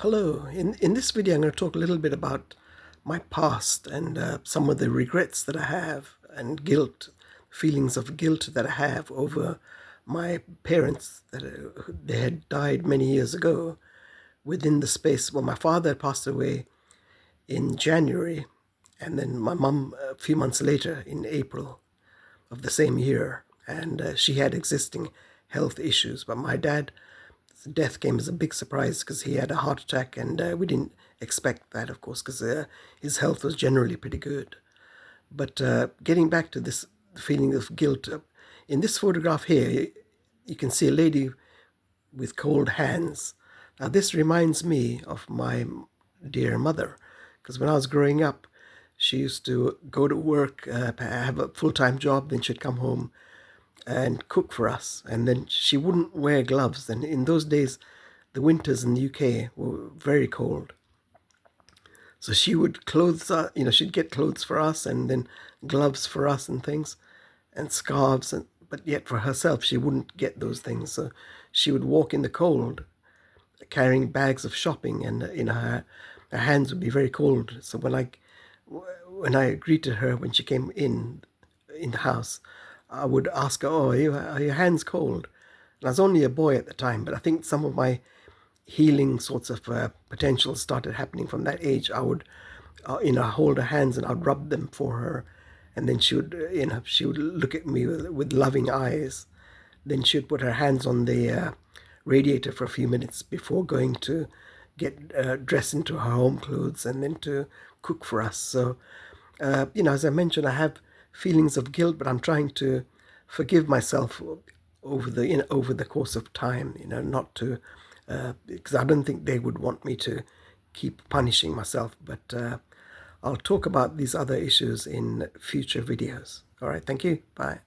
Hello. In this video, I'm going to talk a little bit about my past and some of the regrets that I have and guilt, feelings of guilt that I have over my parents that they had died many years ago within the space. Well, my father passed away in January, and then my mum a few months later in April of the same year, and she had existing health issues. But my dad, death came as a big surprise because he had a heart attack, and we didn't expect that, of course, because his health was generally pretty good. But getting back to this feeling of guilt, in this photograph here, you can see a lady with cold hands. Now, this reminds me of my dear mother, because when I was growing up, she used to go to work, have a full-time job, then she'd come home and cook for us. And then she wouldn't wear gloves. And in those days, the winters in the UK were very cold. So she would she'd get clothes for us and then gloves for us and things and scarves. But yet for herself, she wouldn't get those things. So she would walk in the cold carrying bags of shopping, and her hands would be very cold. So when I greeted her when she came in the house, I would ask her, "Oh, are your hands cold?" And I was only a boy at the time, but I think some of my healing sorts of potentials started happening from that age. I would, hold her hands and I'd rub them for her, and then she would look at me with loving eyes. Then she would put her hands on the radiator for a few minutes before going to get dressed into her home clothes and then to cook for us. So, as I mentioned, I have feelings of guilt, but I'm trying to forgive myself over the course of time. Not to because I don't think they would want me to keep punishing myself. But I'll talk about these other issues in future videos. All right, thank you. Bye.